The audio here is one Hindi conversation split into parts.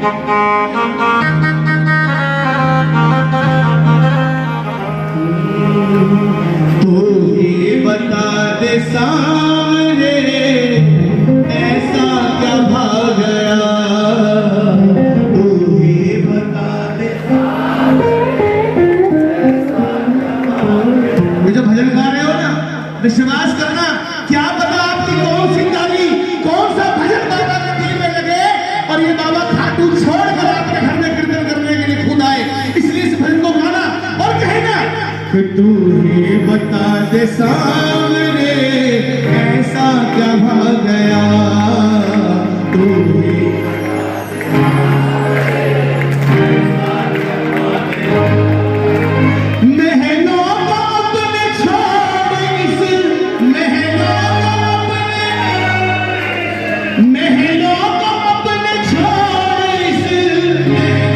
तू ही बता दे सामने ऐसा क्या भाग गया, तू ही बता दे ये जो भजन गा रहे हो ना, विश्वास करना, क्या पता आपकी कौन सी ताली, कौन सा भजन बाबा के दिल में लगे और ये बाबा खाटू छोड़कर आपके घर में कीर्तन करने के लिए खुद आए। इसलिए इस भजन को गाना और कहना कि तू ही बता दे सामने ऐसा क्या भाग गया, तू ही बता दे सामने ऐसा क्या भाग गया,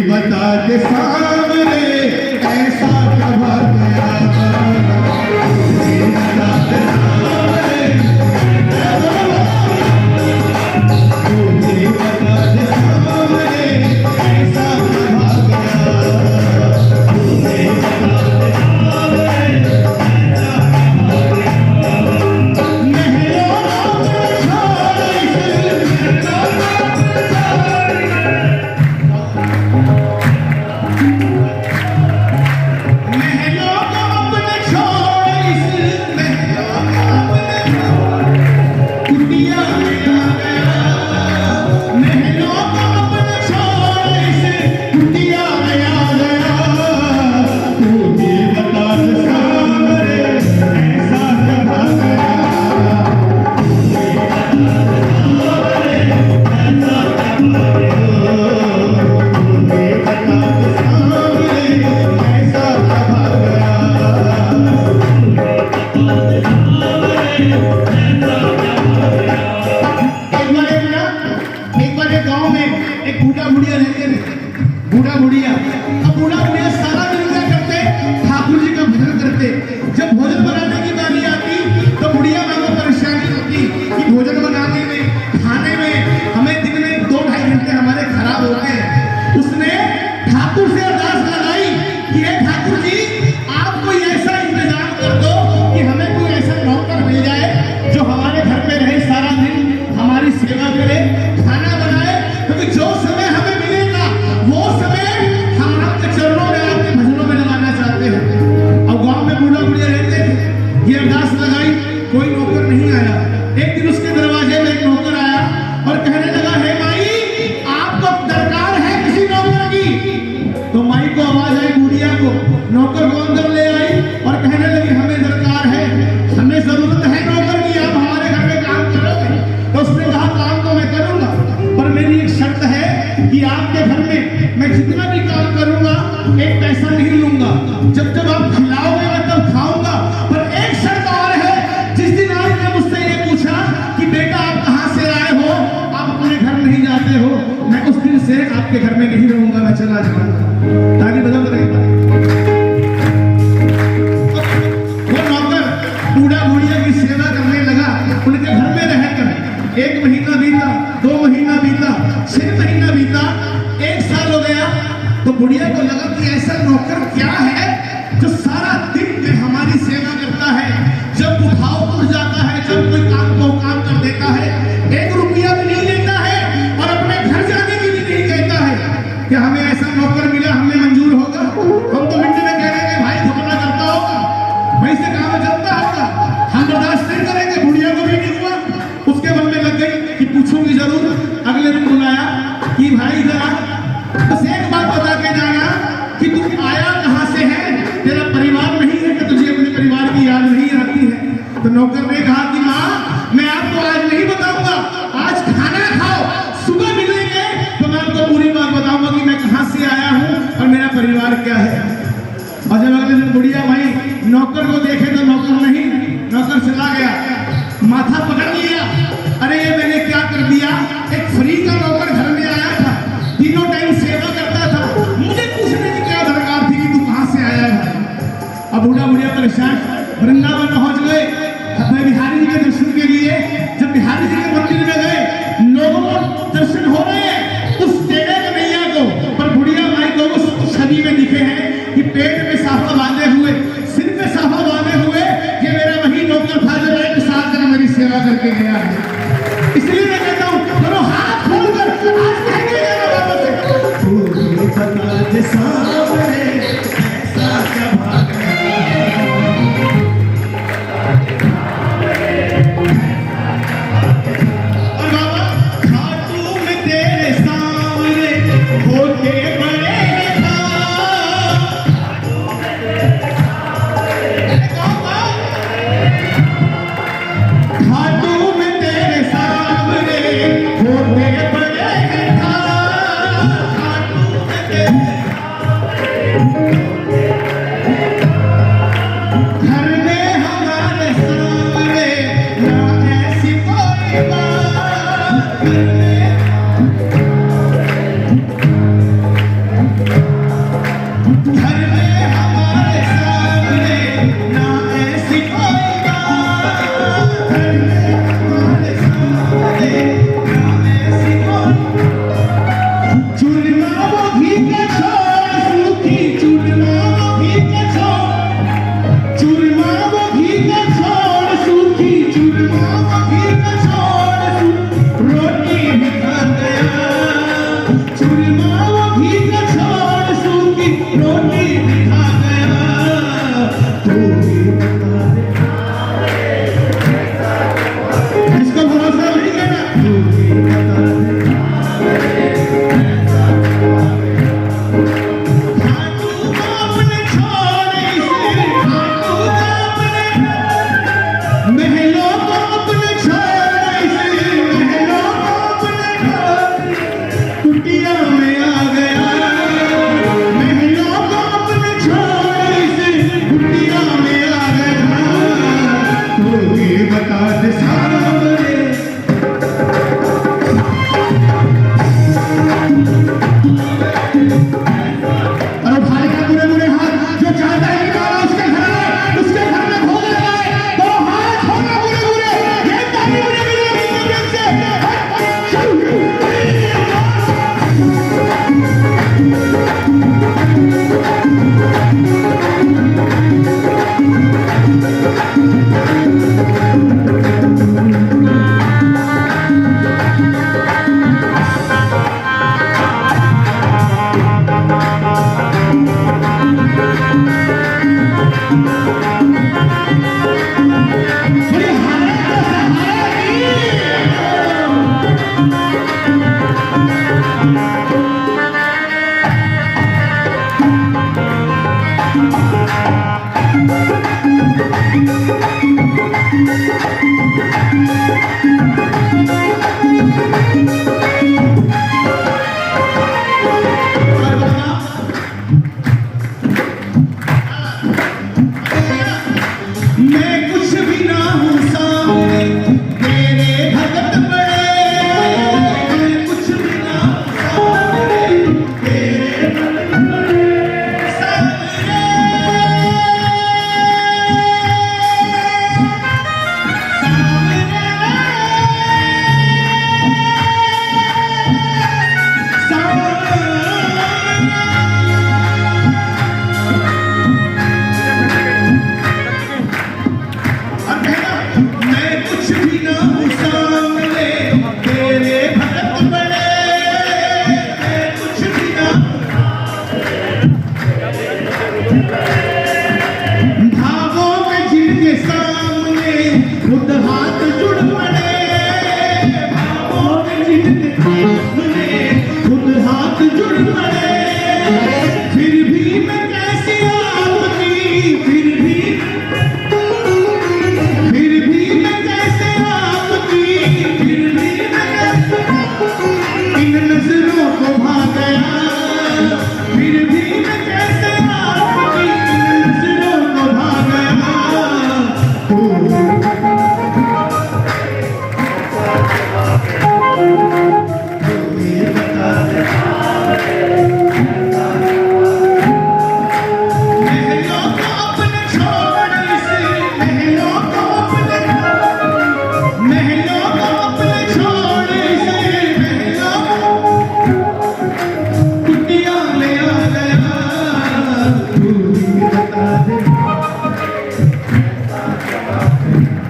बता दे सामने, बता दे सामने ऐसा क्या भाग नौकर को अंदर ले आई और कहने लगी हमें दरकार है, हमें जरूरत है नौकर की, आप हमारे घर में काम करोगे? तो उसने कहा काम तो मैं करूंगा, पर मेरी एक शर्त है कि आपके घर में मैं जितना भी काम करूंगा एक पैसा नहीं लूंगा, जब जब आप खिलाओगे मैं तब खाऊंगा। पर एक शर्त और है, जिस दिन आपने मुझसे ये पूछा कि बेटा आप कहाँ से आए हो, आप अपने घर नहीं जाते हो, मैं उस दिन से आपके घर में नहीं रहूंगा, मैं चला जाऊंगा। ताली बदल रहे बूढ़ा बुढ़िया की सेवा करने लगा, उनके घर में रहकर 1 महीना बीता, 2 महीना बीता, 6 महीना बीता, 1 साल हो गया। तो बुढ़िया को लगा कि ऐसा नौकर क्या है जो सारा दिन हमारी सेवा करता है, जब उठाओ उठ जाता है, जब कोई काम को काम कर देता है, 1 रुपया भी नहीं देता है और अपने घर जाने की भी नहीं कहता है। क्या हमें ऐसा नौकर मिला, हमें मंजूर होगा? हम तो मिनट में कह रहे हैं भाई घपला करता होगा, वहीं से काम चलता होगा, हम बर्दाश्त नहीं करेंगे। बुढ़िया को भी नहीं हुआ, उसके मन में लग गई कि पूछूंगी जरूर। अगले दिन बुलाया कि भाई जरा बस एक बात बता के जाना कि तू आया कहाँ से है, तेरा परिवार नहीं है कि तुझे अपने परिवार की याद नहीं आती है? तो नौकर ने कहा कि माँ मैं दर्शन के लिए जब बिहारी जी के मंदिर में गए, लोगों को दर्शन हो रहे हैं उस टेढ़े कन्हैया को, पर बुढ़िया माई को उस छवि में दिखे हैं कि पेट में साफा बांधे हुए, सिर पे साफा बांधे हुए, ये मेरा वही नौकर था जो 1 साल तक मेरी सेवा करके गया है। इसलिए मैं कहता हूँ दोनों हाथ खोलकर आज कहते हैं बाबा से, तू बता दे सामने ऐसा क्या भाग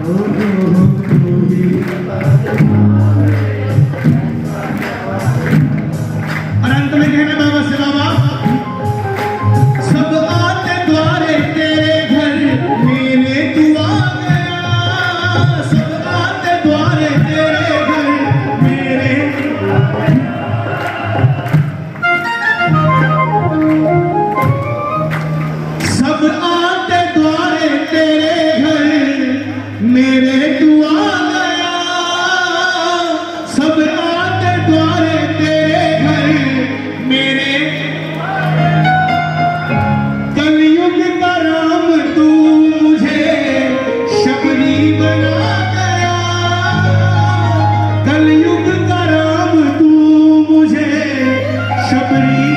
तू ही बता दे। और अंत में कहना बाबा से, बाबा सब आते द्वारे तेरे घर मेरे तू आ गया, सब आते द्वारे तेरे घर मेरे, सब आते द्वारे तेरे घर मेरे तू आ गया, सब आते द्वारे तेरे घर मेरे, कलयुग का राम तू मुझे शबरी बना गया, कलयुग का राम तू मुझे शबरी,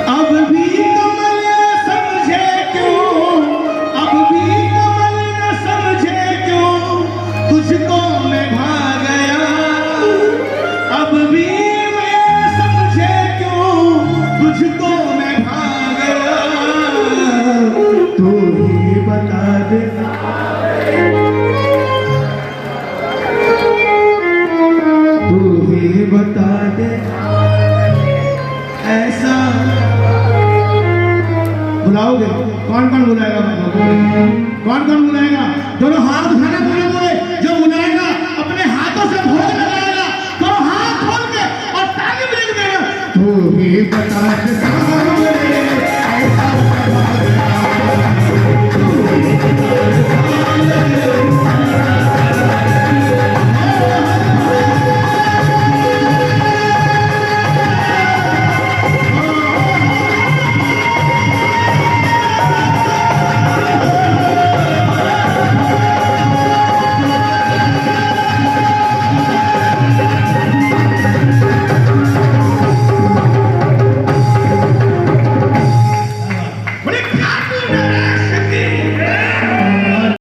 अब भी कमल न समझे क्यों, अब भी कमल न समझे क्यों, तुझको मैं भा गया, अब भी मैं समझे क्यों, तुझको मैं भा गया, तू ही बता दे, तू ही बता दे ऐसा। बुलाओगे कौन कौन बुलाएगा, कौन कौन बुलाएगा? दोनों हाथ उठाना, पूरे पूरे जो बुलाएगा अपने हाथों से भोग लगाएगा, दोनों हाथ खोल के और ताली बजा देगा। तू ही बता दे सामने